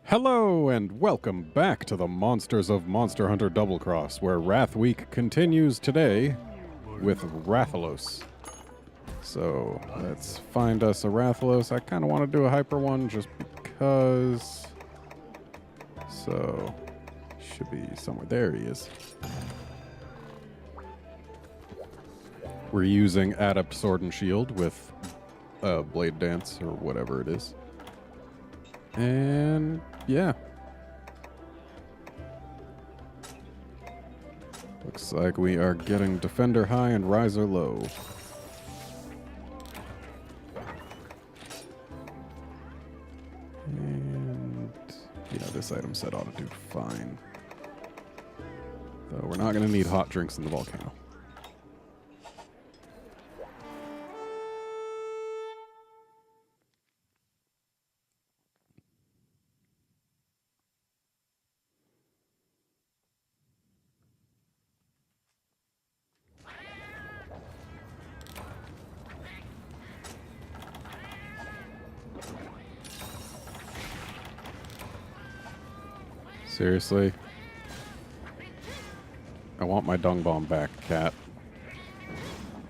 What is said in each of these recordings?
Hello and welcome back to the Monsters of Monster Hunter Double Cross, where Wrath Week continues today with Rathalos. So let's find us a Rathalos. I kind of want to do a hyper one just because. So should be somewhere. There he is. We're using Adept Sword and Shield with Blade Dance or whatever it is. And yeah. Looks like we are getting Defender high and Riser low. And yeah, this item set ought to do fine. Though we're not going to need hot drinks in the volcano. Seriously? I want my dung bomb back, cat.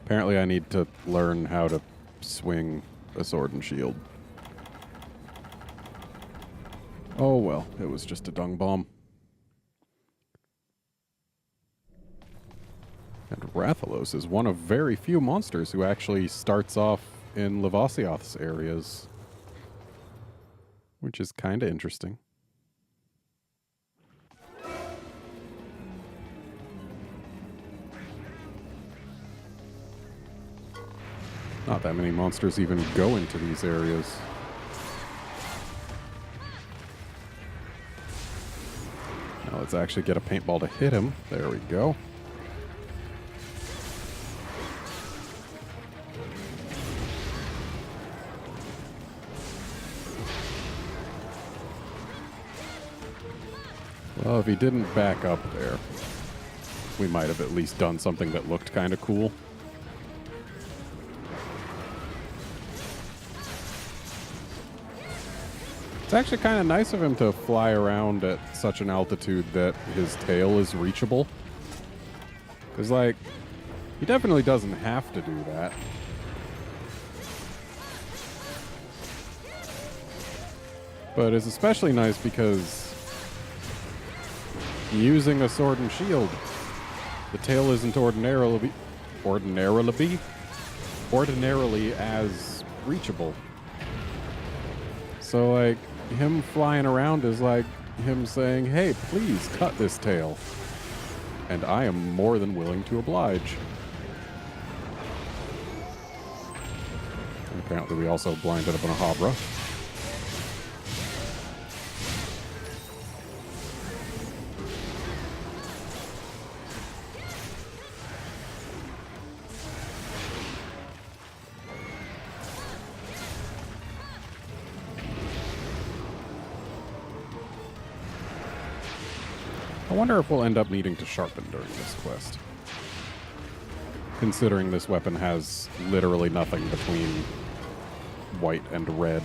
Apparently I need to learn how to swing a sword and shield. Oh well, it was just a dung bomb. And Rathalos is one of very few monsters who actually starts off in Levasioth's areas. Which is kind of interesting. Not that many monsters even go into these areas. Now let's actually get a paintball to hit him. There we go. Well, if he didn't back up there, we might have at least done something that looked kind of cool. It's actually kind of nice of him to fly around at such an altitude that his tail is reachable. Because, like, he definitely doesn't have to do that. But it's especially nice because using a sword and shield, the tail isn't ordinarily as reachable. So, like, him flying around is like him saying, hey, please cut this tail. And I am more than willing to oblige. And apparently we also blinded up an Ahabra. I wonder if we'll end up needing to sharpen during this quest. Considering this weapon has literally nothing between white and red.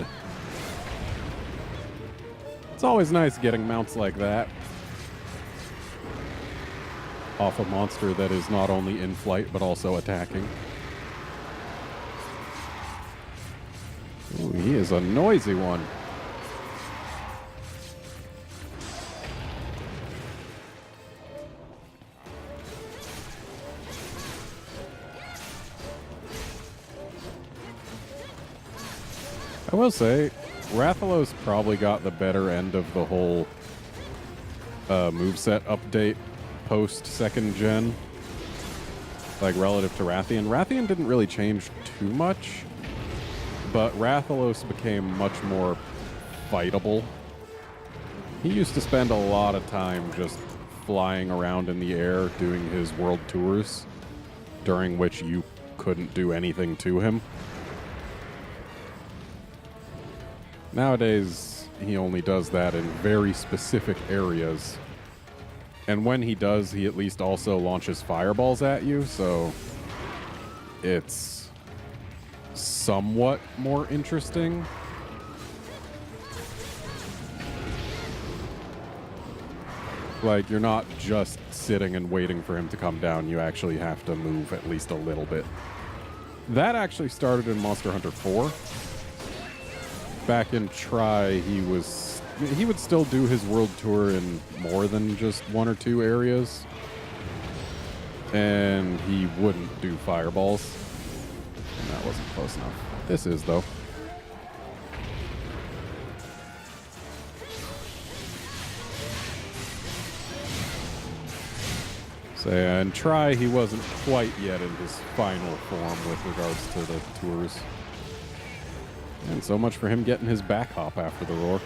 It's always nice getting mounts like that off a monster that is not only in flight but also attacking. Ooh, he is a noisy one. I will say, Rathalos probably got the better end of the whole moveset update post-second gen, like relative to Rathian. Rathian didn't really change too much, but Rathalos became much more fightable. He used to spend a lot of time just flying around in the air doing his world tours, during which you couldn't do anything to him. Nowadays, he only does that in very specific areas. And when he does, he at least also launches fireballs at you, so it's somewhat more interesting. Like, you're not just sitting and waiting for him to come down. You actually have to move at least a little bit. That actually started in Monster Hunter 4. Back in Tri, he would still do his world tour in more than just one or two areas. And he wouldn't do fireballs. And that wasn't close enough. This is, though. So yeah, and Tri, he wasn't quite yet in his final form with regards to the tours. And so much for him getting his back hop after the roar.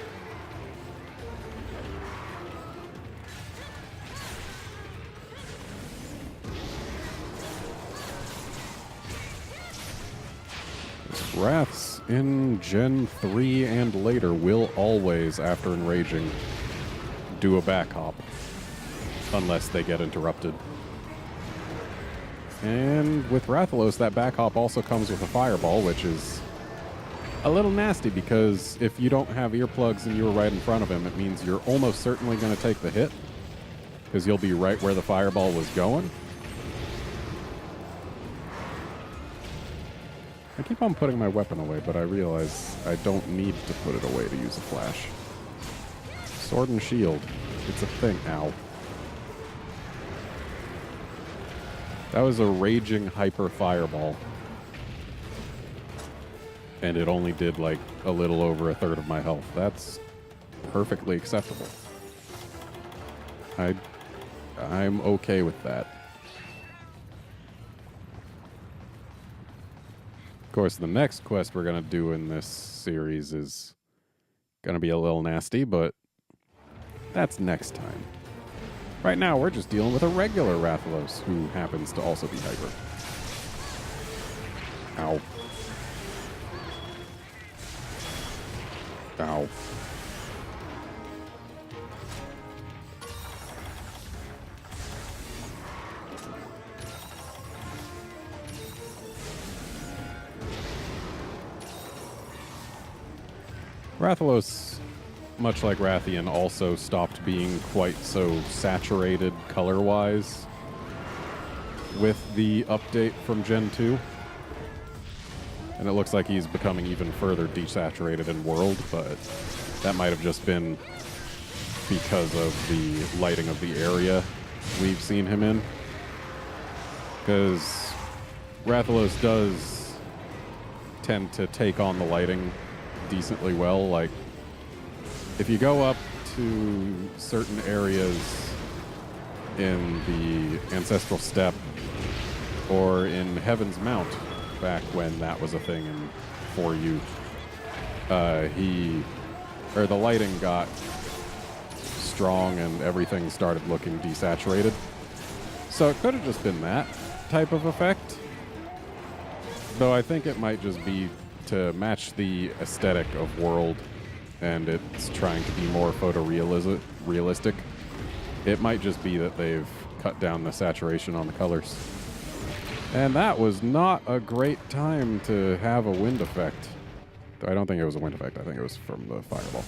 Wraths in Gen 3 and later will always, after enraging, do a back hop. Unless they get interrupted. And with Rathalos, that back hop also comes with a fireball, which is a little nasty because if you don't have earplugs and you were right in front of him, it means you're almost certainly going to take the hit because you'll be right where the fireball was going. I keep on putting my weapon away, but I realize I don't need to put it away to use a flash. Sword and shield. It's a thing. Ow. That was a raging hyper fireball. And it only did like a little over a third of my health. That's perfectly acceptable. I'm okay with that. Of course, the next quest we're going to do in this series is going to be a little nasty, but that's next time. Right now, we're just dealing with a regular Rathalos who happens to also be hyper. Ow. Ow. Rathalos, much like Rathian, also stopped being quite so saturated color-wise with the update from Gen 2. And it looks like he's becoming even further desaturated in world, but that might have just been because of the lighting of the area we've seen him in. Because Rathalos does tend to take on the lighting decently well. Like, if you go up to certain areas in the Ancestral Steppe or in Heaven's Mount, back when that was a thing in 4U, the lighting got strong and everything started looking desaturated. So it could have just been that type of effect. Though I think it might just be to match the aesthetic of World, and it's trying to be more photorealistic. It might just be that they've cut down the saturation on the colors. And that was not a great time to have a wind effect. I don't think it was a wind effect. I think it was from the fireball.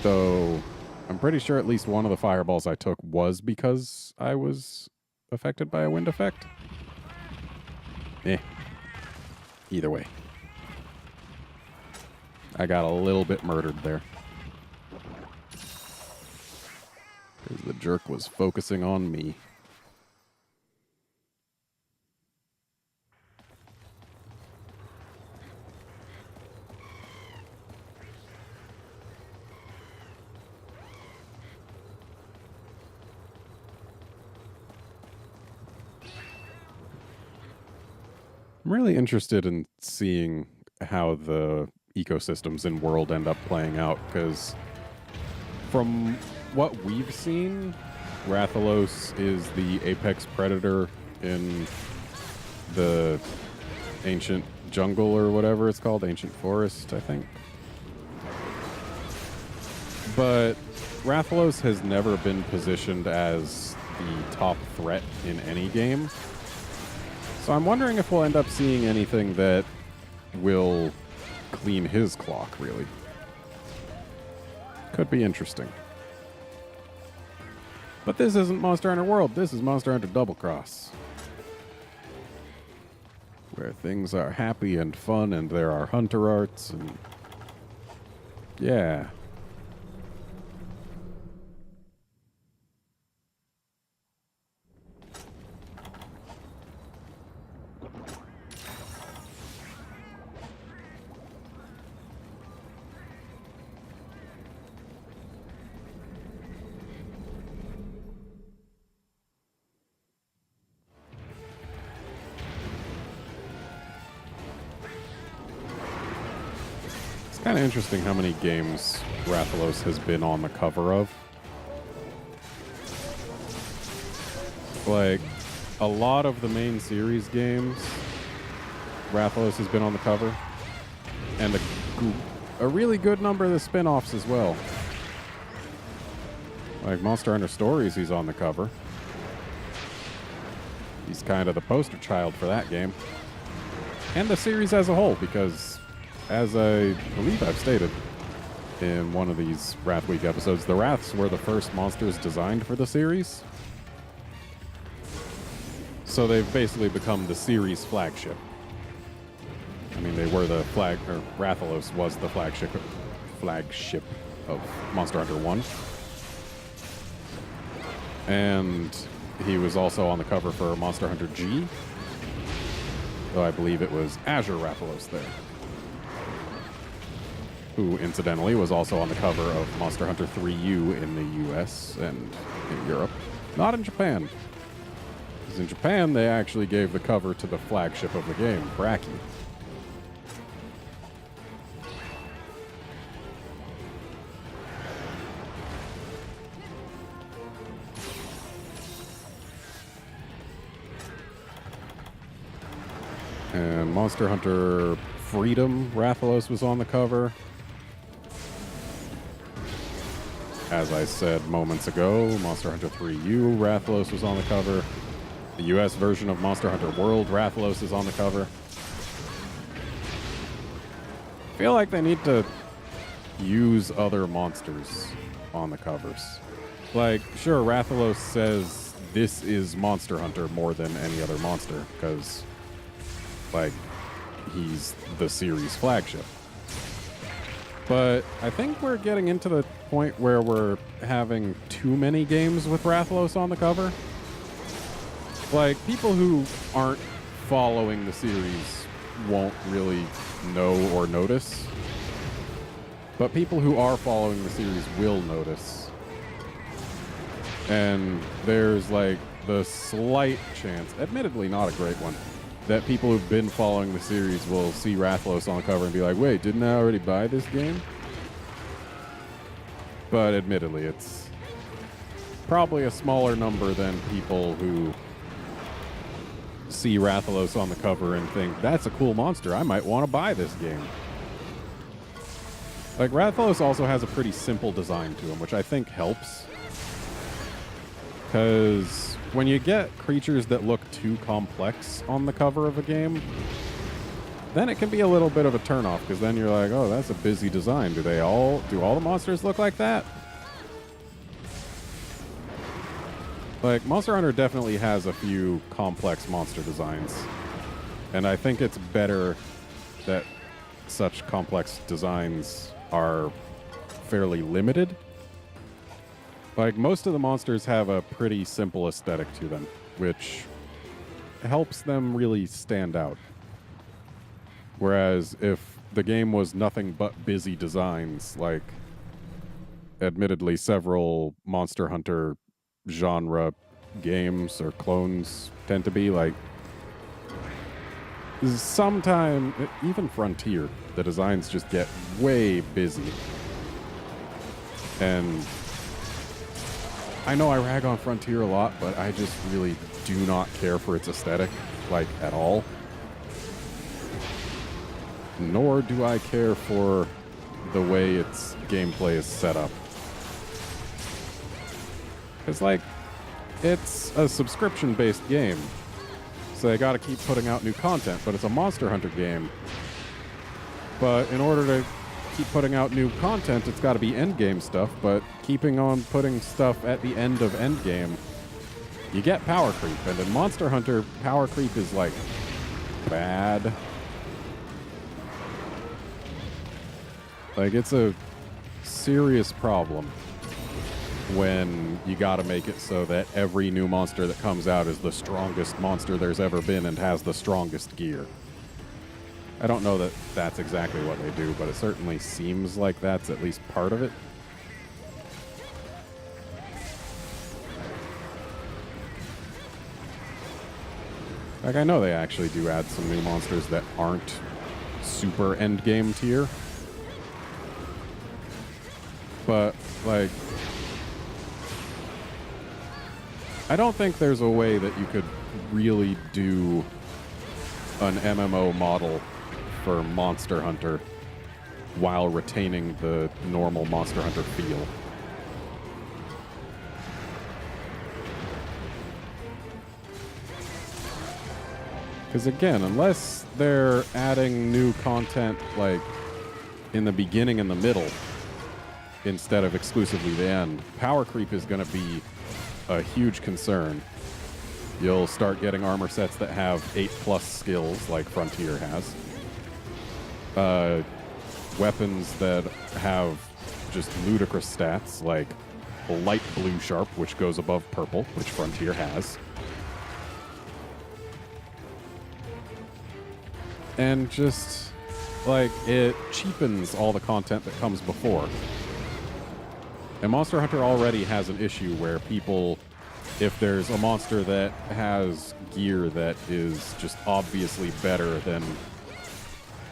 Though I'm pretty sure at least one of the fireballs I took was because I was affected by a wind effect. Either way. I got a little bit murdered there. Because the jerk was focusing on me. I'm really interested in seeing how the ecosystems in World end up playing out, because from what we've seen, Rathalos is the apex predator in the ancient jungle or whatever it's called, ancient forest, I think. But Rathalos has never been positioned as the top threat in any game. So I'm wondering if we'll end up seeing anything that will clean his clock, really. Could be interesting. But this isn't Monster Hunter World. This is Monster Hunter Double Cross, where things are happy and fun, and there are hunter arts, and yeah. Kind of interesting how many games Rathalos has been on the cover of. Like, a lot of the main series games, Rathalos has been on the cover. And a really good number of the spin-offs as well. Like Monster Hunter Stories, he's on the cover. He's kind of the poster child for that game. And the series as a whole, because as I believe I've stated in one of these Wrath Week episodes, the Wraths were the first monsters designed for the series. So they've basically become the series flagship. I mean, they were the flag, or Rathalos was the flagship of Monster Hunter 1. And he was also on the cover for Monster Hunter G, though I believe it was Azure Rathalos there, who incidentally was also on the cover of Monster Hunter 3U in the US and in Europe. Not in Japan. Because in Japan, they actually gave the cover to the flagship of the game, Bracky. And Monster Hunter Freedom, Rathalos was on the cover. As I said moments ago, Monster Hunter 3U, Rathalos was on the cover. The US version of Monster Hunter World, Rathalos is on the cover. I feel like they need to use other monsters on the covers. Like, sure, Rathalos says this is Monster Hunter more than any other monster, because, like, he's the series flagship. But I think we're getting into the point where we're having too many games with Rathalos on the cover. Like, people who aren't following the series won't really know or notice. But people who are following the series will notice. And there's, like, the slight chance, admittedly not a great one, that people who've been following the series will see Rathalos on the cover and be like, wait, didn't I already buy this game? But admittedly, it's probably a smaller number than people who see Rathalos on the cover and think, that's a cool monster, I might want to buy this game. Like, Rathalos also has a pretty simple design to him, which I think helps. Because when you get creatures that look too complex on the cover of a game, then it can be a little bit of a turnoff, because then you're like, oh, that's a busy design. Do all the monsters look like that? Like, Monster Hunter definitely has a few complex monster designs, and I think it's better that such complex designs are fairly limited. Like, most of the monsters have a pretty simple aesthetic to them, which helps them really stand out. Whereas if the game was nothing but busy designs, like, admittedly, several Monster Hunter genre games or clones tend to be, like, sometime, even Frontier, the designs just get way busy. And I know I rag on Frontier a lot, but I just really do not care for its aesthetic, like, at all. Nor do I care for the way its gameplay is set up. It's like, it's a subscription-based game, so they gotta keep putting out new content, but it's a Monster Hunter game. But in order to keep putting out new content, it's got to be endgame stuff, but keeping on putting stuff at the end of endgame, you get power creep. And in Monster Hunter, power creep is, like, bad. Like, it's a serious problem when you gotta make it so that every new monster that comes out is the strongest monster there's ever been and has the strongest gear. I don't know that that's exactly what they do, but it certainly seems like that's at least part of it. Like, I know they actually do add some new monsters that aren't super endgame tier. But, like, I don't think there's a way that you could really do an MMO model for Monster Hunter while retaining the normal Monster Hunter feel. Because again, unless they're adding new content like in the beginning and the middle instead of exclusively the end, power creep is going to be a huge concern. You'll start getting armor sets that have 8+ skills, like Frontier has. Weapons that have just ludicrous stats, like light blue sharp, which goes above purple, which Frontier has. And just, like, it cheapens all the content that comes before. And Monster Hunter already has an issue where people, if there's a monster that has gear that is just obviously better than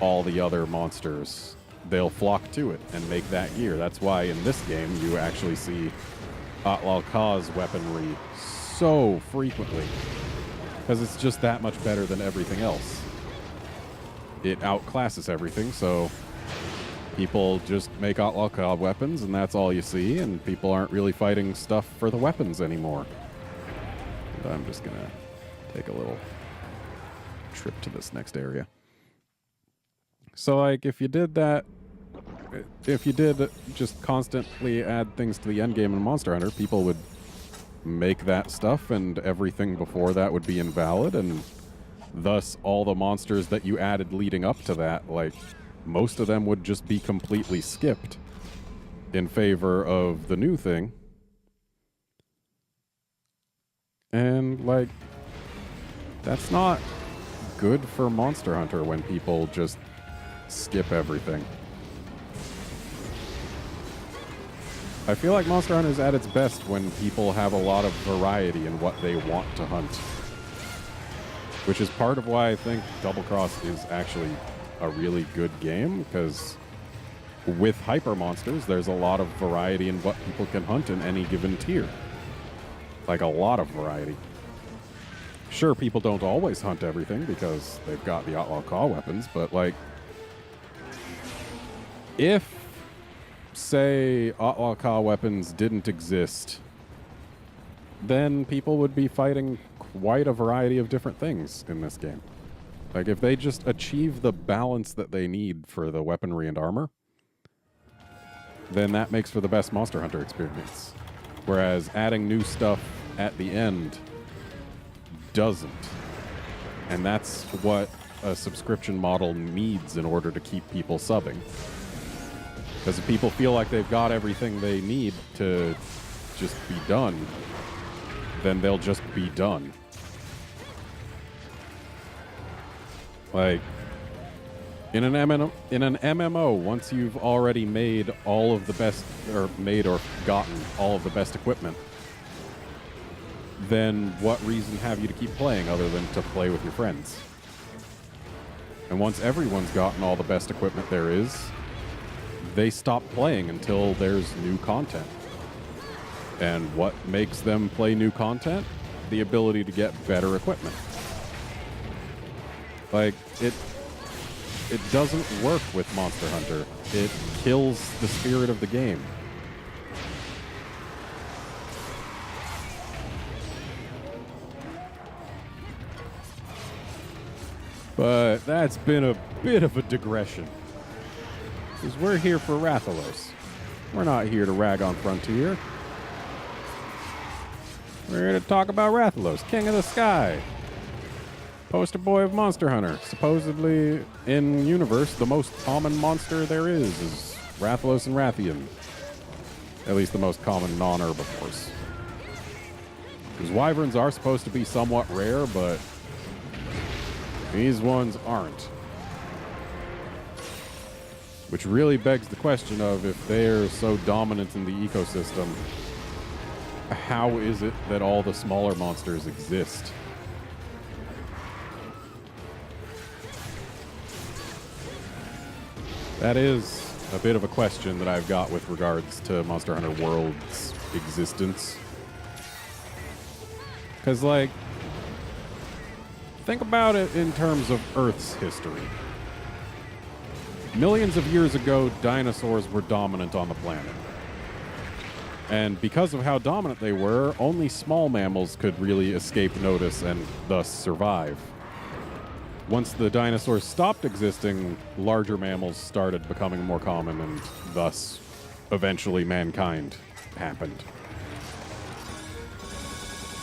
all the other monsters, they'll flock to it and make that gear. That's why in this game you actually see Atlalka's weaponry so frequently, because it's just that much better than everything else. It outclasses everything, so people just make Atlalka weapons, and that's all you see, and people aren't really fighting stuff for the weapons anymore. And I'm just going to take a little trip to this next area. So, like, if you did that, if you did just constantly add things to the endgame in Monster Hunter, people would make that stuff, and everything before that would be invalid, and thus all the monsters that you added leading up to that, like, most of them would just be completely skipped in favor of the new thing. And, like, that's not good for Monster Hunter when people just skip everything. I feel like Monster Hunter is at its best when people have a lot of variety in what they want to hunt. Which is part of why I think Double Cross is actually a really good game, because with hyper monsters, there's a lot of variety in what people can hunt in any given tier. Like, a lot of variety. Sure, people don't always hunt everything because they've got the Atlalka weapons, but, like, if, say, Atlalka weapons didn't exist, then people would be fighting quite a variety of different things in this game. Like, if they just achieve the balance that they need for the weaponry and armor, then that makes for the best Monster Hunter experience. Whereas adding new stuff at the end doesn't. And that's what a subscription model needs in order to keep people subbing. Because if people feel like they've got everything they need to just be done, then they'll just be done. Like, in an MMO, once you've already made all of the best, or made or gotten all of the best equipment, then what reason have you to keep playing other than to play with your friends? And once everyone's gotten all the best equipment there is, they stop playing until there's new content. And what makes them play new content? The ability to get better equipment. Like, it doesn't work with Monster Hunter. It kills the spirit of the game. But that's been a bit of a digression. Because we're here for Rathalos. We're not here to rag on Frontier. We're here to talk about Rathalos, King of the Sky. Poster boy of Monster Hunter. Supposedly, in universe, the most common monster there is Rathalos and Rathian. At least the most common non-herbivores. Because wyverns are supposed to be somewhat rare, but these ones aren't. Which really begs the question of, if they're so dominant in the ecosystem, how is it that all the smaller monsters exist? That is a bit of a question that I've got with regards to Monster Hunter World's existence. Because, like, think about it in terms of Earth's history. Millions of years ago, dinosaurs were dominant on the planet. And because of how dominant they were, only small mammals could really escape notice and thus survive. Once the dinosaurs stopped existing, larger mammals started becoming more common, and thus, eventually, mankind happened.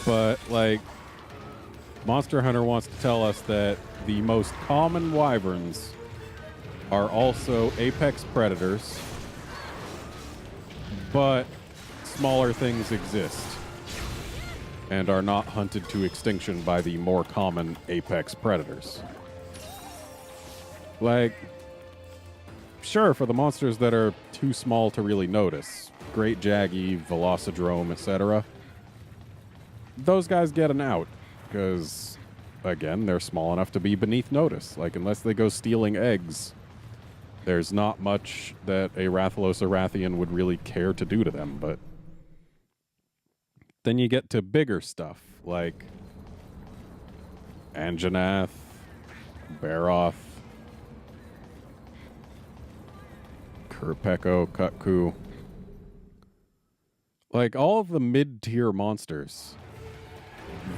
But, like, Monster Hunter wants to tell us that the most common wyverns are also apex predators, but smaller things exist and are not hunted to extinction by the more common apex predators. Like, sure, for the monsters that are too small to really notice, Great Jaggy, Velocidrome, etc., those guys get an out, because, again, they're small enough to be beneath notice. Like, unless they go stealing eggs, there's not much that a Rathalos or Rathian would really care to do to them, but then you get to bigger stuff, like Anjanath, Baroth, Kurpeko, Kutku. Like, all of the mid-tier monsters,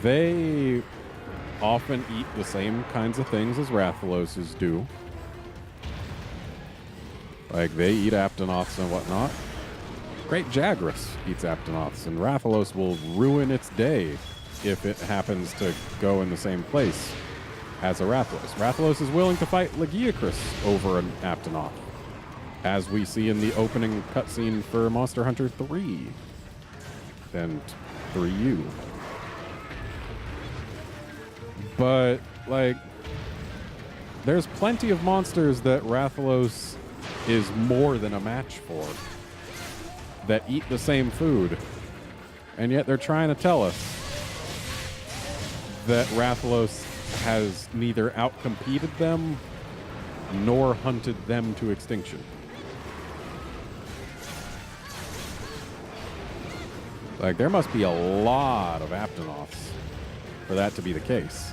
they often eat the same kinds of things as Rathaloses do. Like, they eat Aptonoths and whatnot. Great Jagras eats Aptonoths, and Rathalos will ruin its day if it happens to go in the same place as a Rathalos. Rathalos is willing to fight Lagiacrus over an Aptonoth, as we see in the opening cutscene for Monster Hunter 3 and 3U. But, like, there's plenty of monsters that Rathalos is more than a match for, that eat the same food, and yet they're trying to tell us that Rathalos has neither outcompeted them nor hunted them to extinction. Like, there must be a lot of Aptonoths for that to be the case.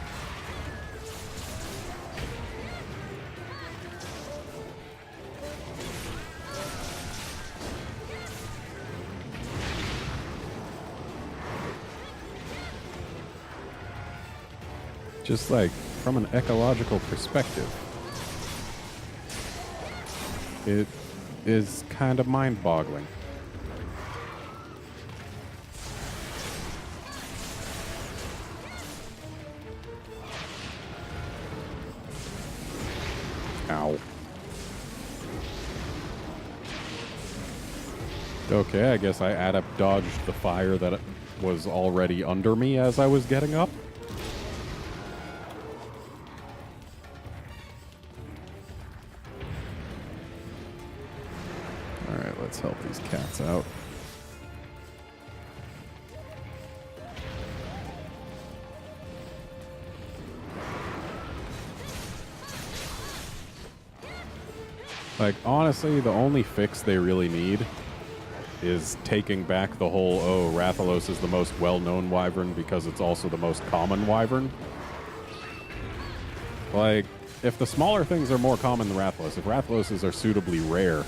Just like from an ecological perspective, it is kind of mind-boggling. Ow. Okay, I guess I adept dodged the fire that was already under me as I was getting up. Alright, let's help these cats out. Like, honestly, the only fix they really need is taking back the whole, oh, Rathalos is the most well-known wyvern because it's also the most common wyvern. Like, if the smaller things are more common than Rathalos, if Rathaloses are suitably rare,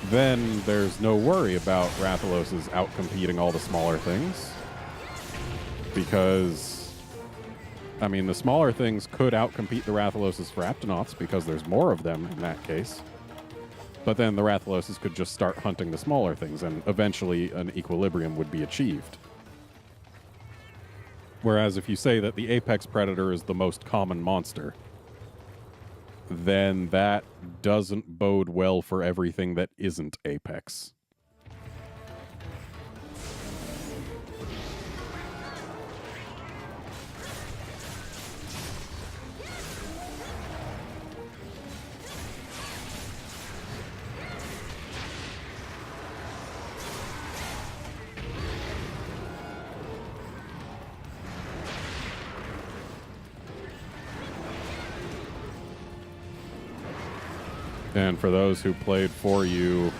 then there's no worry about Rathaloses outcompeting all the smaller things, because I mean, the smaller things could outcompete the Rathaloses for Aptonauts because there's more of them in that case. But then the Rathaloses could just start hunting the smaller things, and eventually an equilibrium would be achieved. Whereas if you say that the apex predator is the most common monster, then that doesn't bode well for everything that isn't apex. And for those who played for you,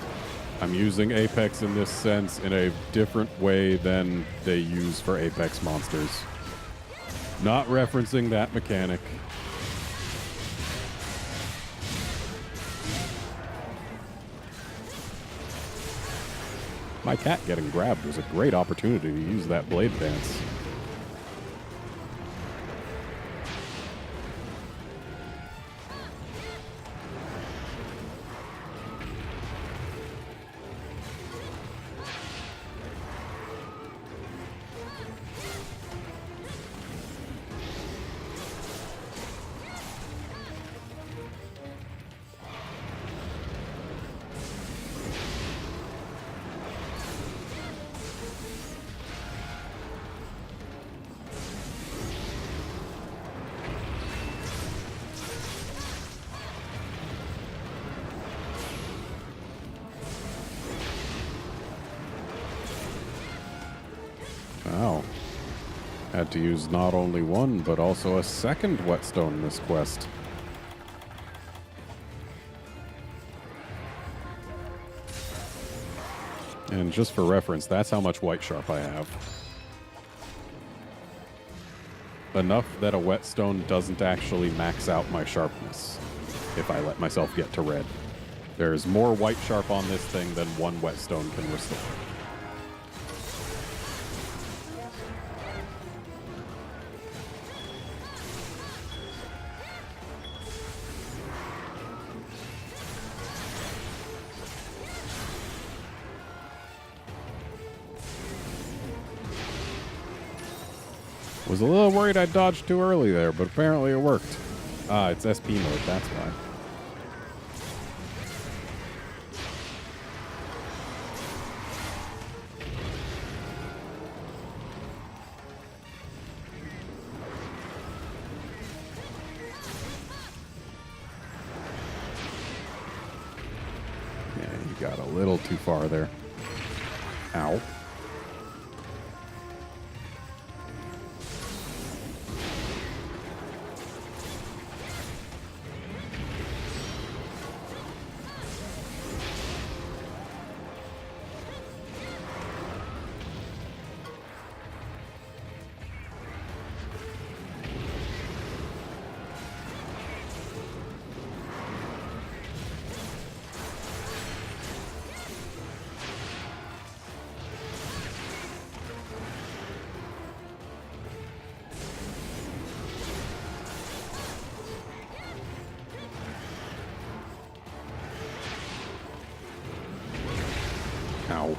I'm using Apex in this sense in a different way than they use for Apex monsters. Not referencing that mechanic. My cat getting grabbed was a great opportunity to use that blade dance. Wow. Had to use not only one, but also a second whetstone in this quest. And just for reference, that's how much white sharp I have. Enough that a whetstone doesn't actually max out my sharpness if I let myself get to red. There's more white sharp on this thing than one whetstone can restore. Was a little worried I dodged too early there, but apparently it worked. Ah, it's SP mode, that's why. Yeah, you got a little too far there. Ow. Ow.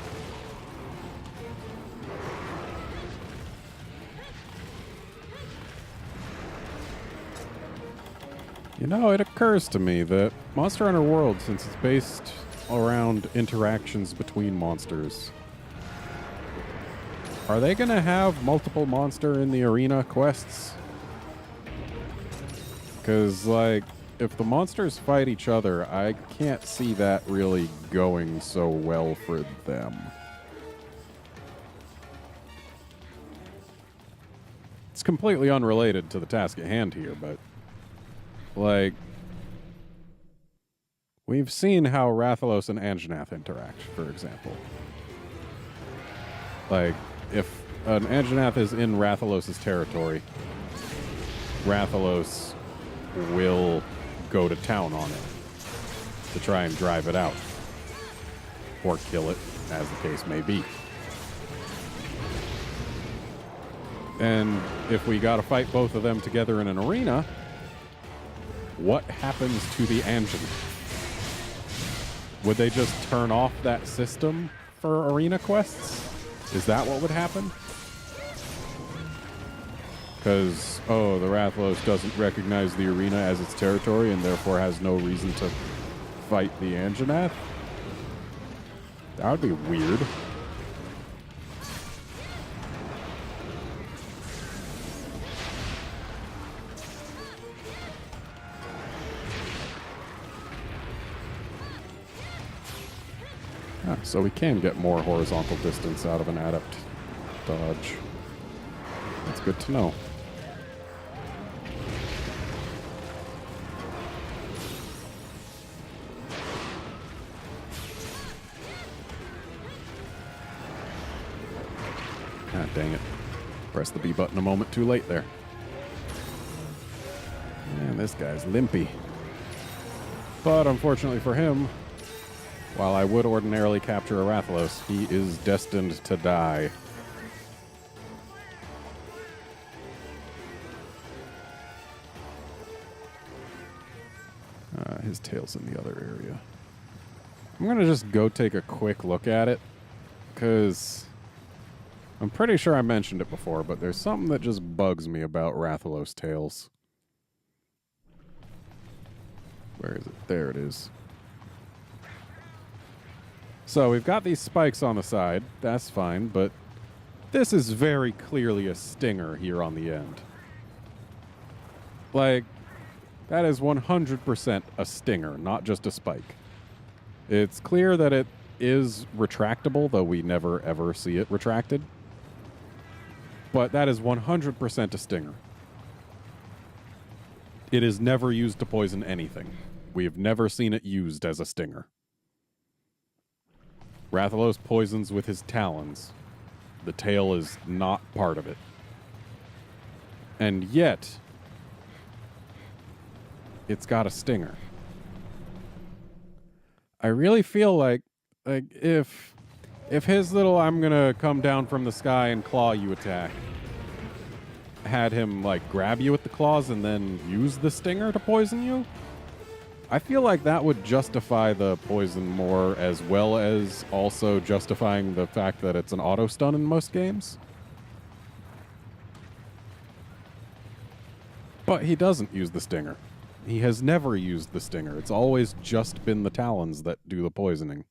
You know, it occurs to me that Monster Hunter World, since it's based around interactions between monsters, are they going to have multiple monster in the arena quests? Because, like, if the monsters fight each other, I can't see that really going so well for them. It's completely unrelated to the task at hand here, but, like, we've seen how Rathalos and Anjanath interact, for example. Like, if an Anjanath is in Rathalos' territory, Rathalos will go to town on it to try and drive it out. Or kill it, as the case may be. And if we got to fight both of them together in an arena, what happens to the engine? Would they just turn off that system for arena quests? Is that what would happen? Because, oh, the Rathalos doesn't recognize the arena as its territory and therefore has no reason to fight the Anjanath? That would be weird. Ah, so we can get more horizontal distance out of an adept dodge. That's good to know. God dang it. Press the B button a moment too late there. Man, this guy's limpy. But unfortunately for him, while I would ordinarily capture a Rathalos, he is destined to die. His tail's in the other area. I'm going to just go take a quick look at it, because I'm pretty sure I mentioned it before, but there's something that just bugs me about Rathalos tails. Where is it? There it is. So we've got these spikes on the side. That's fine, but this is very clearly a stinger here on the end. Like, that is 100% a stinger, not just a spike. It's clear that it is retractable, though we never ever see it retracted. But that is 100% a stinger. It is never used to poison anything. We have never seen it used as a stinger. Rathalos poisons with his talons. The tail is not part of it. And yet, it's got a stinger. I really feel like if his little "I'm gonna come down from the sky and claw you" attack had him like grab you with the claws and then use the stinger to poison you, I feel like that would justify the poison more, as well as also justifying the fact that it's an auto stun in most games. But he doesn't use the stinger. He has never used the stinger. It's always just been the talons that do the poisoning.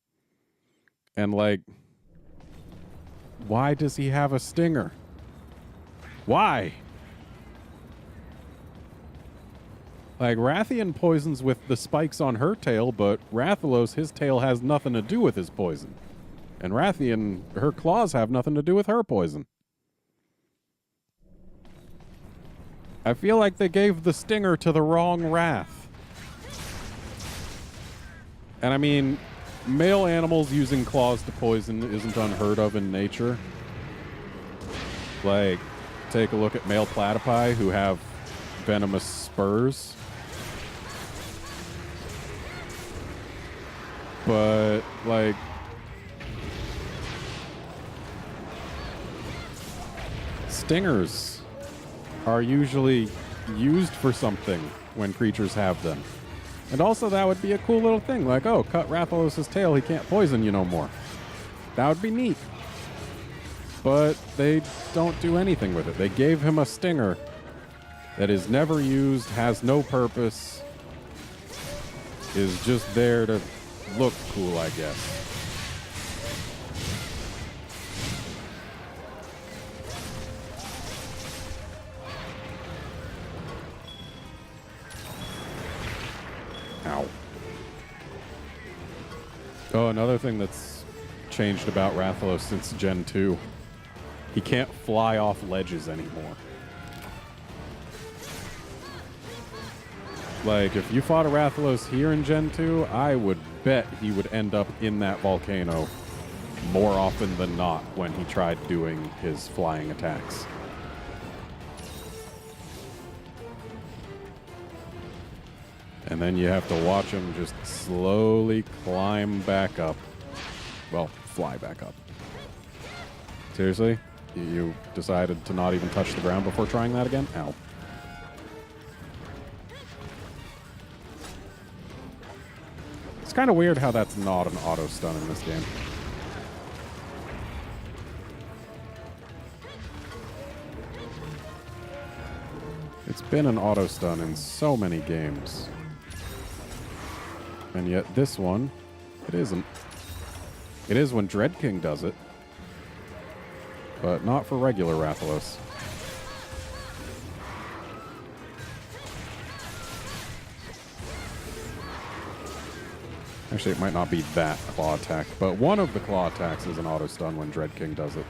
And like, why does he have a stinger? Why? Like, Rathian poisons with the spikes on her tail, but Rathalos, his tail has nothing to do with his poison. And Rathian, her claws have nothing to do with her poison. I feel like they gave the stinger to the wrong Wrath. And I mean, male animals using claws to poison isn't unheard of in nature. Like, take a look at male platypi who have venomous spurs. But, like, stingers are usually used for something when creatures have them. And also that would be a cool little thing, like, oh, cut Rathalos' tail, he can't poison you no more. That would be neat. But they don't do anything with it. They gave him a stinger that is never used, has no purpose, is just there to look cool, I guess. Ow. Oh, another thing that's changed about Rathalos since Gen 2. He can't fly off ledges anymore. Like, if you fought a Rathalos here in Gen 2, I would bet he would end up in that volcano more often than not when he tried doing his flying attacks. And then you have to watch him just slowly climb back up. Well, fly back up. Seriously? You decided to not even touch the ground before trying that again? Ow. It's kind of weird how that's not an auto stun in this game. It's been an auto stun in so many games. And yet this one, it isn't. It is when Dread King does it, but not for regular Rathalos. Actually, it might not be that claw attack, but one of the claw attacks is an auto stun when Dread King does it.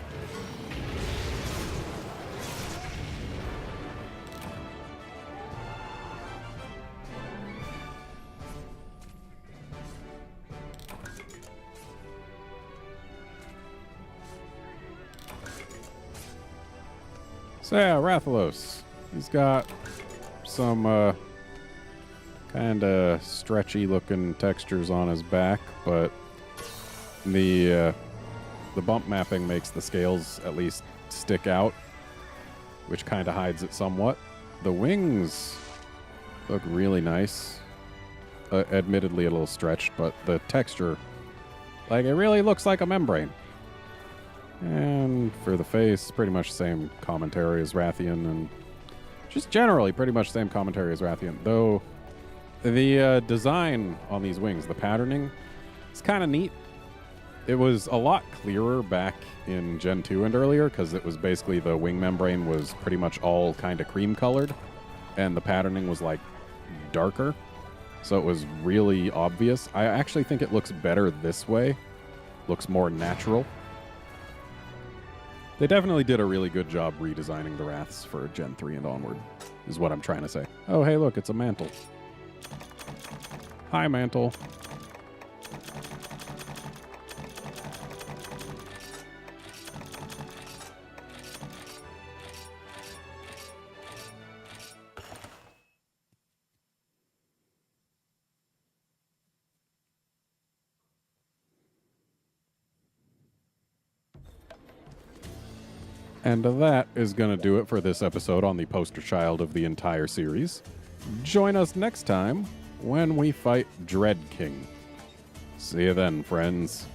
So yeah, Rathalos. He's got some kind of stretchy looking textures on his back, but the bump mapping makes the scales at least stick out, which kind of hides it somewhat. The wings look really nice. Admittedly a little stretched, but the texture, like, it really looks like a membrane. And for the face, pretty much same commentary as Rathian, and just generally pretty much same commentary as Rathian. Though the design on these wings, the patterning, it's kind of neat. It was a lot clearer back in Gen 2 and earlier, because it was basically the wing membrane was pretty much all kind of cream colored, and the patterning was like darker. So it was really obvious. I actually think it looks better this way. Looks more natural. They definitely did a really good job redesigning the Wraths for Gen 3 and onward, is what I'm trying to say. Oh, hey, look, it's a mantle. Hi, mantle. And that is going to do it for this episode on the poster child of the entire series. Join us next time when we fight Dread King. See you then, friends.